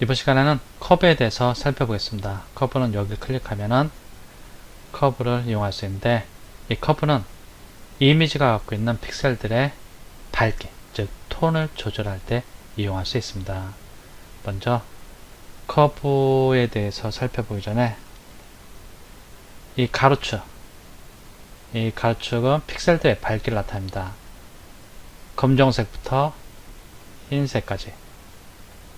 이번 시간에는 커브에 대해서 살펴보겠습니다. 커브는 여기 클릭하면은 커브를 이용할 수 있는데, 이 커브는 이미지가 갖고 있는 픽셀들의 밝기, 즉 톤을 조절할 때 이용할 수 있습니다. 먼저 커브에 대해서 살펴보기 전에 이 가로축은 픽셀들의 밝기를 나타냅니다. 검정색부터 흰색까지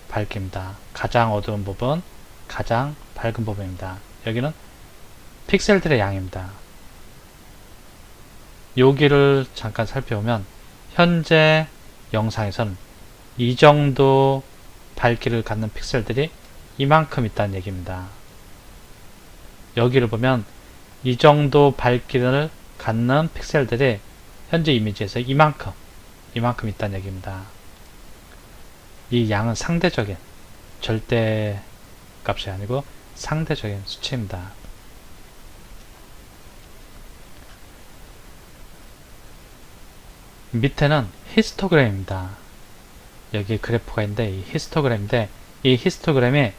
밝기입니다. 가장 어두운 부분, 가장 밝은 부분입니다. 여기는 픽셀들의 양입니다. 여기를 잠깐 살펴보면 현재 영상에서는 이 정도 밝기를 갖는 픽셀들이 이만큼 있다는 얘기입니다. 여기를 보면 이 정도 밝기를 갖는 픽셀들이 현재 이미지에서 이만큼 있다는 얘기입니다. 이 양은 상대적인 절대 값이 아니고 상대적인 수치입니다. 밑에는 히스토그램입니다. 여기 그래프가 있는데 이 히스토그램인데, 이 히스토그램이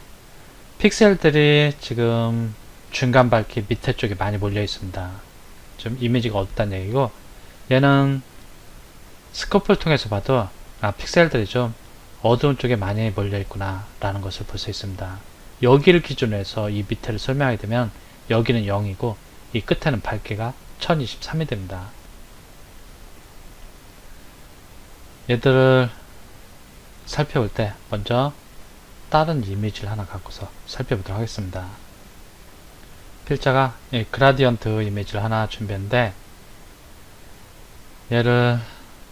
픽셀들이 지금 중간 밝기 밑에 쪽에 많이 몰려 있습니다. 좀 이미지가 어둡다는 얘기고, 얘는 스코프를 통해서 봐도 픽셀들이 좀 어두운 쪽에 많이 몰려 있구나 라는 것을 볼 수 있습니다. 여기를 기준으로 해서 이 밑에를 설명하게 되면 여기는 0이고 이 끝에는 밝기가 1023이 됩니다. 얘들을 살펴볼 때 먼저 다른 이미지를 하나 갖고서 살펴보도록 하겠습니다. 필자가 그라디언트 이미지를 하나 준비했는데, 얘를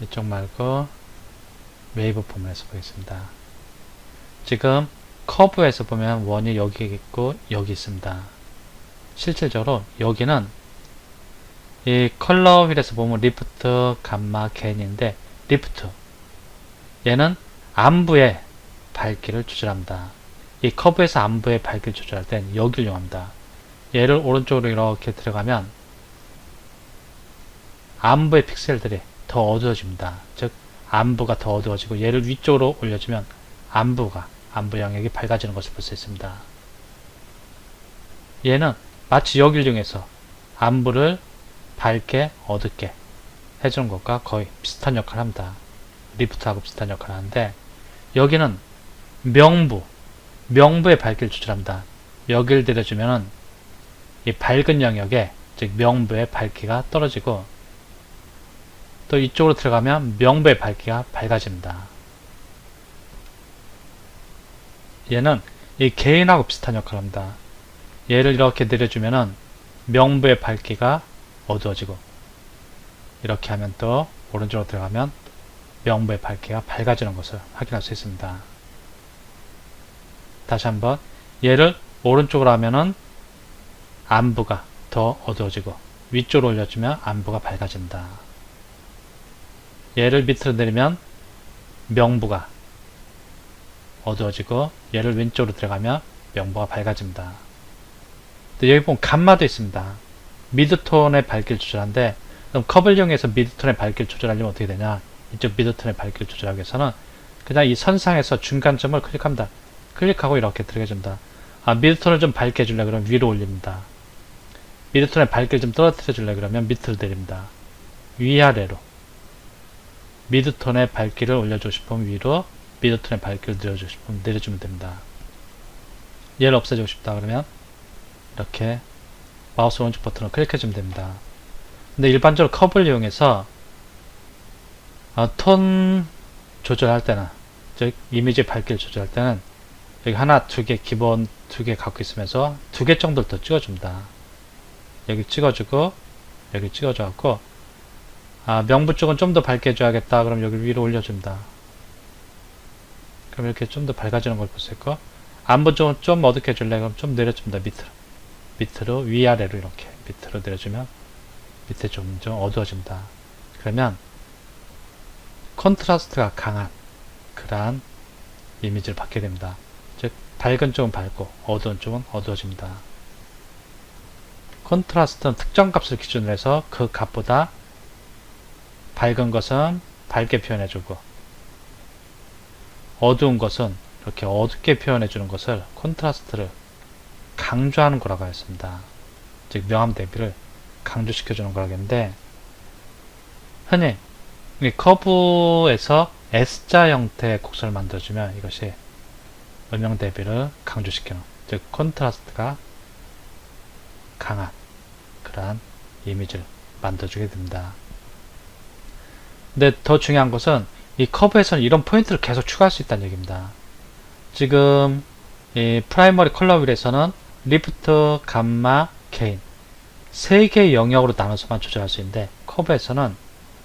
이쪽 말고 웨이브 폼에서 보겠습니다. 지금 커브에서 보면 원이 여기 있고 여기 있습니다. 실질적으로 여기는 이 컬러 휠에서 보면 리프트, 감마, 게인인데, 리프트, 얘는 안부의 밝기를 조절합니다. 이 커브에서 안부의 밝기를 조절할 땐 여기를 이용합니다. 얘를 오른쪽으로 이렇게 들어가면 안부의 픽셀들이 더 어두워집니다. 즉 안부가 더 어두워지고, 얘를 위쪽으로 올려주면 안부 영역이 밝아지는 것을 볼 수 있습니다. 얘는 마치 여기를 이용해서 안부를 밝게 어둡게 해주는 것과 거의 비슷한 역할을 합니다. 리프트하고 비슷한 역할을 하는데, 여기는 명부의 밝기를 조절합니다. 여기를 들여주면은 이 밝은 영역에, 즉 명부의 밝기가 떨어지고, 또 이쪽으로 들어가면 명부의 밝기가 밝아집니다. 얘는 이 게인하고 비슷한 역할을 합니다. 얘를 이렇게 내려주면은 명부의 밝기가 어두워지고, 이렇게 하면 또 오른쪽으로 들어가면 명부의 밝기가 밝아지는 것을 확인할 수 있습니다. 다시 한번, 얘를 오른쪽으로 하면은 안부가 더 어두워지고, 위쪽으로 올려주면 안부가 밝아진다. 얘를 밑으로 내리면 명부가 어두워지고, 얘를 왼쪽으로 들어가면 명부가 밝아집니다. 여기 보면 감마도 있습니다. 미드톤의 밝기를 조절하는데, 그럼 컵을 이용해서 미드톤의 밝기를 조절하려면 어떻게 되냐? 이쪽 미드톤의 밝기를 조절하기 위해서는 그냥 이 선상에서 중간점을 클릭합니다. 클릭하고 이렇게 들어가줍니다. 미드톤을 좀 밝게 해주려 그러면 위로 올립니다. 미드톤의 밝기를 좀 떨어뜨려 주려 그러면 밑으로 내립니다. 위아래로. 미드톤의 밝기를 올려주고 싶으면 위로, 미드톤의 밝기를 내려주고 싶으면 내려주면 됩니다. 얘를 없애주고 싶다 그러면 이렇게 마우스 오른쪽 버튼을 클릭해주면 됩니다. 근데 일반적으로 커브를 이용해서 톤 조절할 때는, 즉 이미지 밝기를 조절할 때는 여기 하나, 두 개, 기본 두 개 갖고 있으면서 두 개 정도를 더 찍어줍니다. 여기 찍어주고 여기 찍어줘갖고, 명부 쪽은 좀 더 밝게 해줘야겠다 그럼 여기 위로 올려줍니다. 그럼 이렇게 좀 더 밝아지는 걸 볼 수 있고, 안부 쪽은 좀 어둡게 해줄래 그럼 좀 내려줍니다. 밑으로 위아래로 이렇게 밑으로 내려주면 밑에 좀 어두워집니다. 그러면 컨트라스트가 강한 그러한 이미지를 받게 됩니다. 즉 밝은 쪽은 밝고 어두운 쪽은 어두워집니다. 컨트라스트는 특정 값을 기준으로 해서 그 값보다 밝은 것은 밝게 표현해주고, 어두운 것은 이렇게 어둡게 표현해 주는 것을 콘트라스트를 강조하는 거라고 하였습니다. 즉 명암 대비를 강조시켜 주는 거라겠는데, 흔히 이 커브에서 S자 형태의 곡선을 만들어주면 이것이 음영 대비를 강조시키는, 즉 콘트라스트가 강한 그러한 이미지를 만들어주게 됩니다. 근데 더 중요한 것은 이 커브에서는 이런 포인트를 계속 추가할 수 있다는 얘기입니다. 지금 이 프라이머리 컬러 휠에서는 리프트, 감마, 게인 3개의 영역으로 나눠서만 조절할 수 있는데, 커브에서는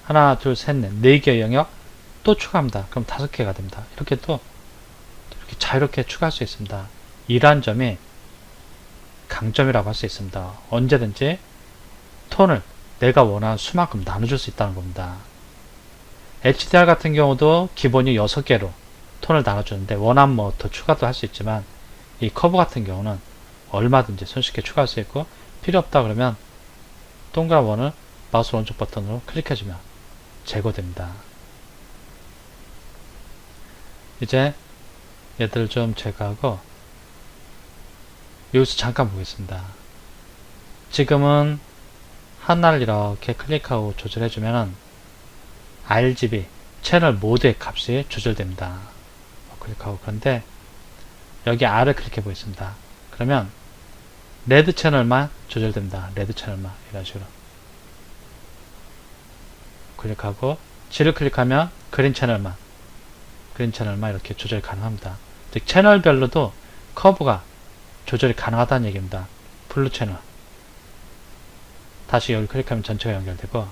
하나, 둘, 셋, 넷 4개의 영역 또 추가합니다. 그럼 5개가 됩니다. 이렇게 또 이렇게 자유롭게 추가할 수 있습니다. 이러한 점이 강점이라고 할 수 있습니다. 언제든지 톤을 내가 원하는 수만큼 나눠줄 수 있다는 겁니다. HDR 같은 경우도 기본이 6개로 톤을 나눠주는데, 원하면 뭐 더 추가도 할 수 있지만, 이 커브 같은 경우는 얼마든지 손쉽게 추가할 수 있고, 필요 없다 그러면 동그란 원을 마우스 오른쪽 버튼으로 클릭해주면 제거됩니다. 이제 얘들을 좀 제거하고 여기서 잠깐 보겠습니다. 지금은 하나를 이렇게 클릭하고 조절해주면은 RGB 채널 모드의 값이 조절됩니다. 클릭하고, 그런데 여기 R을 클릭해 보겠습니다. 그러면 레드 채널만 조절됩니다. 레드 채널만 이런 식으로 클릭하고, G를 클릭하면 그린 채널만 이렇게 조절이 가능합니다. 즉 채널별로도 커브가 조절이 가능하다는 얘기입니다. 블루 채널 다시 여기 클릭하면 전체가 연결되고,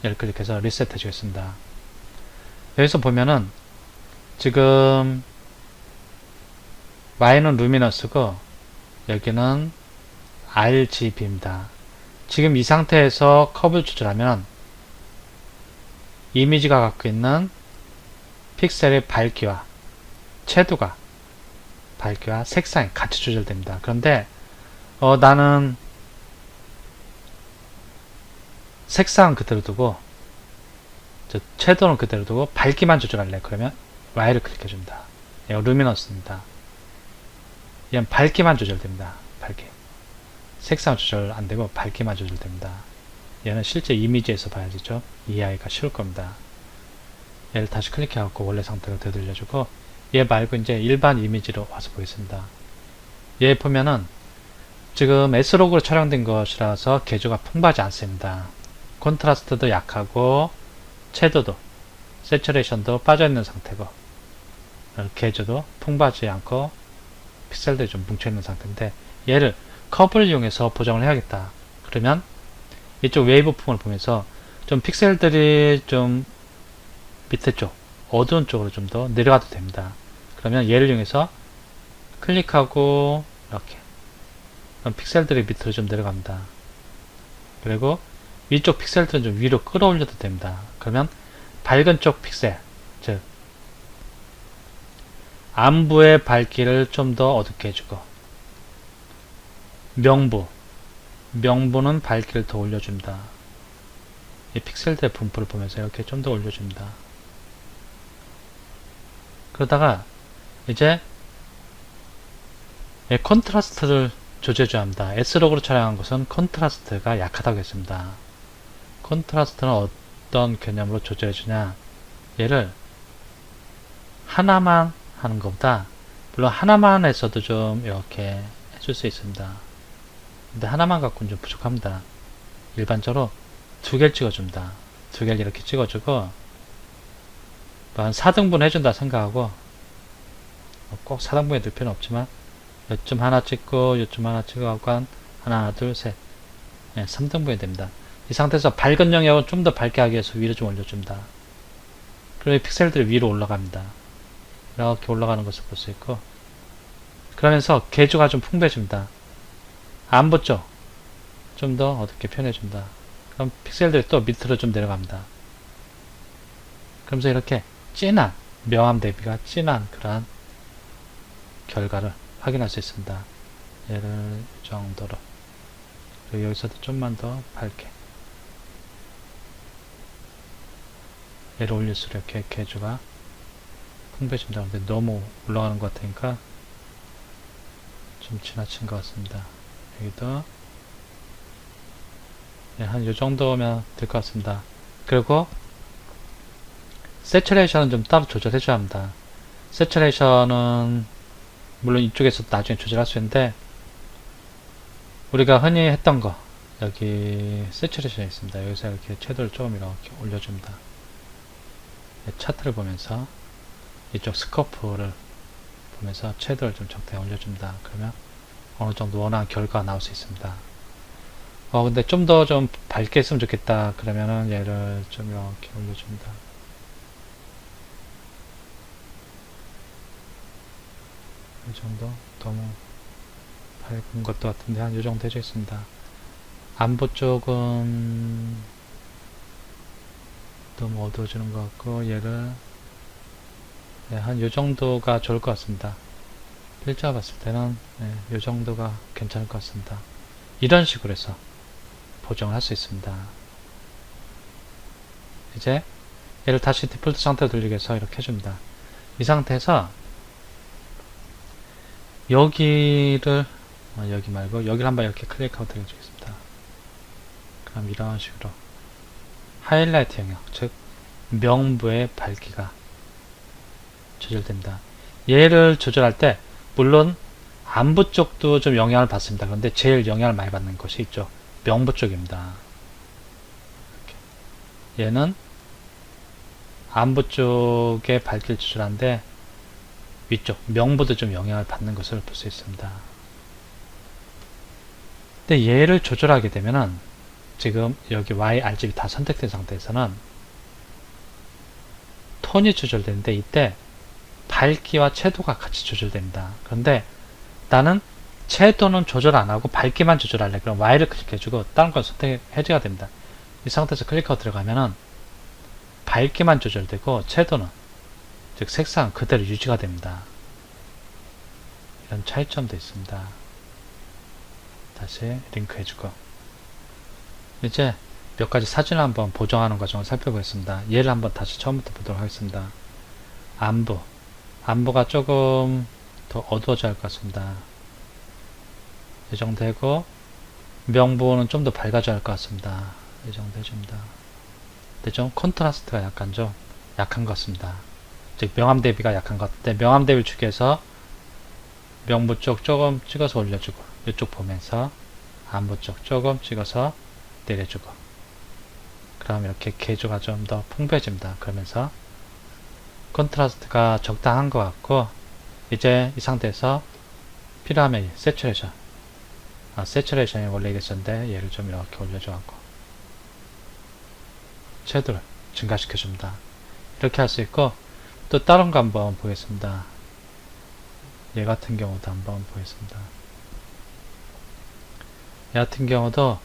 여기 클릭해서 리셋 해주겠습니다. 여기서 보면은 지금 Y는 루미너스고 여기는 RGB입니다. 지금 이 상태에서 커브를 조절하면 이미지가 갖고 있는 픽셀의 밝기와 채도가, 밝기와 색상이 같이 조절됩니다. 그런데 나는 색상은 그대로 두고 채도는 그대로 두고 밝기만 조절할래. 그러면 Y를 클릭해 줍니다. 이거 루미너스입니다. 얘는 밝기만 조절됩니다. 밝기. 색상 조절 안되고 밝기만 조절됩니다. 얘는 실제 이미지에서 봐야죠. 이해하기가 쉬울 겁니다. 얘를 다시 클릭해갖고 원래 상태로 되돌려주고, 얘 말고 이제 일반 이미지로 와서 보겠습니다. 얘 보면은 지금 S로그로 촬영된 것이라서 개조가 풍부하지 않습니다. 콘트라스트도 약하고 채도도, 세츄레이션도 빠져있는 상태고, 개조도 풍부하지 않고 픽셀들이 좀 뭉쳐있는 상태인데, 얘를 커브를 이용해서 보정을 해야겠다. 그러면 이쪽 웨이브 폼을 보면서 좀 픽셀들이 좀 밑에 쪽, 어두운 쪽으로 좀 더 내려가도 됩니다. 그러면 얘를 이용해서 클릭하고 이렇게 그럼 픽셀들이 밑으로 좀 내려갑니다. 그리고 위쪽 픽셀들은 좀 위로 끌어올려도 됩니다. 그러면 밝은 쪽 픽셀, 즉 안부의 밝기를 좀 더 어둡게 해주고, 명부는 밝기를 더 올려줍니다. 이 픽셀들의 분포를 보면서 이렇게 좀 더 올려줍니다. 그러다가 이제 컨트라스트를 조절해줘야 합니다. S로그로 촬영한 것은 컨트라스트가 약하다고 했습니다. 컨트라스트는 어떤 개념으로 조절해주냐, 얘를 하나만 하는 것보다, 물론 하나만 해서도 좀 이렇게 해줄 수 있습니다. 근데 하나만 갖고는 좀 부족합니다. 일반적으로 2개를 찍어줍니다. 2개를 이렇게 찍어주고, 한 4등분 해준다 생각하고, 꼭 4등분에 넣을 필요는 없지만 요쯤 하나 찍고 요쯤 하나 찍어갖고 한 하나 둘 셋 3등분이 됩니다. 이 상태에서 밝은 영역은 좀 더 밝게 하기 위해서 위로 좀 올려줍니다. 그리고 픽셀들이 위로 올라갑니다. 이렇게 올라가는 것을 볼 수 있고, 그러면서 개조가 좀 풍부해집니다. 안부 쪽 좀 더 어둡게 표현해줍니다. 그럼 픽셀들이 또 밑으로 좀 내려갑니다. 그러면서 이렇게 진한, 명암 대비가 진한 그러한 결과를 확인할 수 있습니다. 얘를 이 정도로, 그리고 여기서도 좀만 더 밝게, 얘를 올릴수록 이렇게 개조가 풍부해집니다. 근데 너무 올라가는 것 같으니까 좀 지나친 것 같습니다. 여기도 네, 한 요 정도면 될 것 같습니다. 그리고 세츄레이션은 좀 따로 조절해 줘야 합니다. 세츄레이션은 물론 이쪽에서 나중에 조절할 수 있는데 우리가 흔히 했던 거 여기 세츄레이션이 있습니다. 여기서 이렇게 채도를 조금 이렇게 올려줍니다. 네, 차트를 보면서 이쪽 스코프를 보면서 채도를 좀 적당히 올려줍니다. 그러면 어느 정도 원하는 결과가 나올 수 있습니다. 근데 좀 더 좀 밝게 했으면 좋겠다. 그러면은 얘를 좀 이렇게 올려줍니다. 이 정도? 너무 밝은 것도 같은데 한 이 정도 해주겠습니다. 안보 쪽은 너무 어두워지는 것 같고 얘를 네, 한 이 정도가 좋을 것 같습니다. 일자 봤을 때는 네, 이 정도가 괜찮을 것 같습니다. 이런 식으로 해서 보정을 할 수 있습니다. 이제 얘를 다시 디폴트 상태로 돌리기 위해서 이렇게 해줍니다. 이 상태에서 여기를 여기 말고 여기를 한번 이렇게 클릭하고 들려주겠습니다. 그럼 이런 식으로 하이라이트 영역, 즉 명부의 밝기가 조절됩니다. 얘를 조절할 때 물론 안부 쪽도 좀 영향을 받습니다. 그런데 제일 영향을 많이 받는 것이 이쪽 명부 쪽입니다. 얘는 안부 쪽의 밝기를 조절하는데 위쪽 명부도 좀 영향을 받는 것을 볼 수 있습니다. 근데 얘를 조절하게 되면은 지금 여기 Y, RGB 다 선택된 상태에서는 톤이 조절되는데 이때 밝기와 채도가 같이 조절됩니다. 그런데 나는 채도는 조절 안하고 밝기만 조절할래. 그럼 Y를 클릭해주고 다른 건 선택해줘야 됩니다. 이 상태에서 클릭하고 들어가면은 밝기만 조절되고 채도는 즉 색상은 그대로 유지가 됩니다. 이런 차이점도 있습니다. 다시 링크해주고 이제 몇 가지 사진을 한번 보정하는 과정을 살펴보겠습니다. 얘를 한번 다시 처음부터 보도록 하겠습니다. 안부가 조금 더 어두워져야 할 것 같습니다. 이 정도 되고 명부는 좀 더 밝아져야 할 것 같습니다. 이 정도 해줍니다. 근데 좀 컨트라스트가 약간 좀 약한 것 같습니다. 즉 명암 대비가 약한 것 같은데 명암 대비를 주기 위해서 명부 쪽 조금 찍어서 올려주고 이쪽 보면서 안부 쪽 조금 찍어서 내려주고 그럼 이렇게 개조가 좀 더 풍부해집니다. 그러면서 컨트라스트가 적당한 것 같고 이제 이 상태에서 필요하면 세츄레이션이 원래 이랬었는데 얘를 좀 이렇게 올려줘갖고 채도를 증가시켜줍니다. 이렇게 할 수 있고 또 다른 거 한번 보겠습니다. 얘 같은 경우도 한번 보겠습니다. 얘 같은 경우도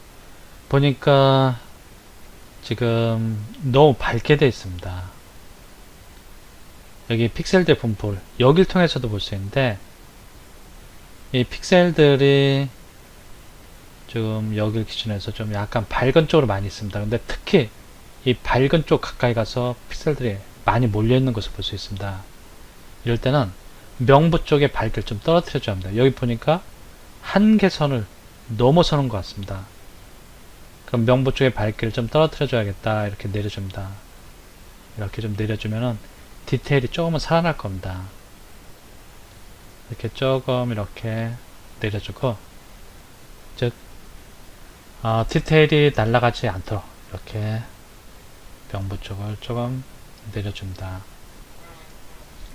보니까 지금 너무 밝게 되어 있습니다. 여기 픽셀들 분포를 여길 통해서도 볼 수 있는데 이 픽셀들이 지금 여길 기준에서 좀 약간 밝은 쪽으로 많이 있습니다. 근데 특히 이 밝은 쪽 가까이 가서 픽셀들이 많이 몰려 있는 것을 볼 수 있습니다. 이럴 때는 명부 쪽의 밝기를 좀 떨어뜨려 줘야 합니다. 여기 보니까 한계선을 넘어서는 것 같습니다. 그럼 명부 쪽의 밝기를 좀 떨어뜨려 줘야겠다. 이렇게 내려줍니다. 이렇게 좀 내려주면은 디테일이 조금은 살아날 겁니다. 이렇게 조금 이렇게 내려주고 즉 디테일이 날아가지 않도록 이렇게 명부 쪽을 조금 내려줍니다.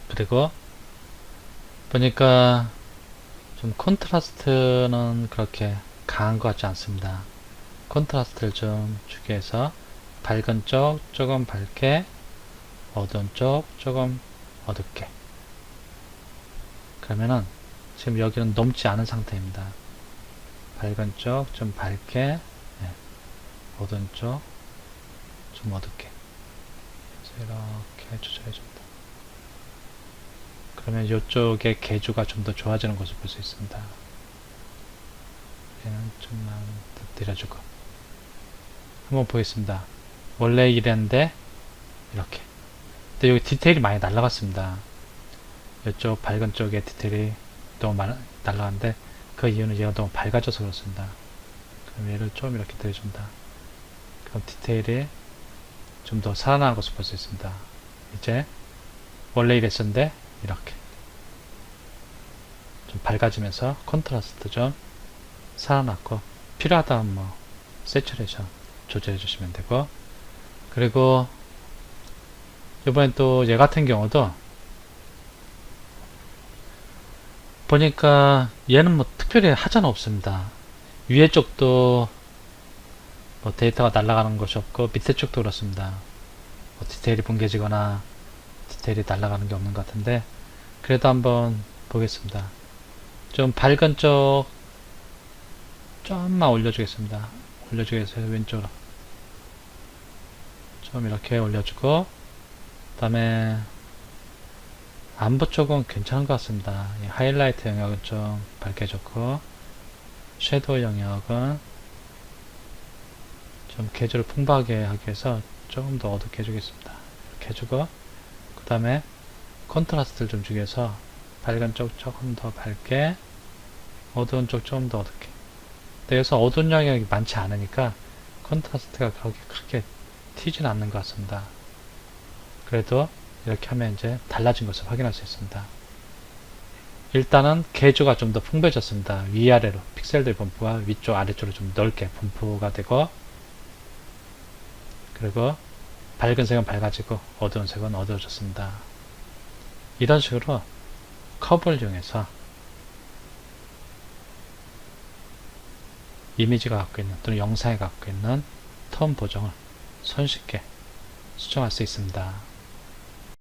그리고 보니까 좀 콘트라스트는 그렇게 강한 것 같지 않습니다. 콘트라스트를 좀 주기 위해서 밝은 쪽 조금 밝게 어두운 쪽 조금 어둡게 그러면은 지금 여기는 넘지 않은 상태입니다. 밝은 쪽 좀 밝게 어두운 쪽 좀 어둡게 이렇게 조절해줍니다. 그러면 이쪽의 개조가 좀 더 좋아지는 것을 볼 수 있습니다. 얘는 좀만 더 내려주고 한번 보겠습니다. 원래 이랬는데 이렇게 근데 여기 디테일이 많이 날라갔습니다. 이쪽 밝은 쪽에 디테일이 너무 날라가는데 그 이유는 얘가 너무 밝아져서 그렇습니다. 그럼 얘를 좀 이렇게 들여준다. 그럼 디테일이 좀 더 살아나는 것을 볼 수 있습니다. 이제 원래 이랬었는데 이렇게 좀 밝아지면서 컨트라스트 좀 살아났고, 필요하다면 뭐 세츄레이션 조절해 주시면 되고, 그리고 이번엔 또 얘 같은 경우도 보니까 얘는 뭐 특별히 하자는 없습니다. 위에 쪽도 뭐 데이터가 날아가는 것이 없고 밑에 쪽도 그렇습니다. 뭐 디테일이 붕괴지거나 디테일이 날아가는 게 없는 것 같은데, 그래도 한번 보겠습니다. 좀 밝은 쪽 좀만 올려주겠습니다. 올려주겠어요. 왼쪽으로 좀 이렇게 올려주고, 그 다음에 안부 쪽은 괜찮은 것 같습니다. 이 하이라이트 영역은 좀 밝게 해줬고, 섀도우 영역은 좀 개조를 풍부하게 하기 위해서 조금 더 어둡게 해주겠습니다. 이렇게 해주고, 그 다음에 컨트라스트를 좀 주기 위해서 밝은 쪽 조금 더 밝게, 어두운 쪽 조금 더 어둡게. 근데 여기서 어두운 영역이 많지 않으니까 컨트라스트가 그렇게 크게 튀지는 않는 것 같습니다. 그래도 이렇게 하면 이제 달라진 것을 확인할 수 있습니다. 일단은 개조가 좀 더 풍부해졌습니다. 위아래로 픽셀들 분포가 위쪽 아래쪽으로 좀 넓게 분포가 되고, 그리고 밝은 색은 밝아지고 어두운 색은 어두워졌습니다. 이런 식으로 커브를 이용해서 이미지가 갖고 있는 또는 영상이 갖고 있는 톤 보정을 손쉽게 수정할 수 있습니다.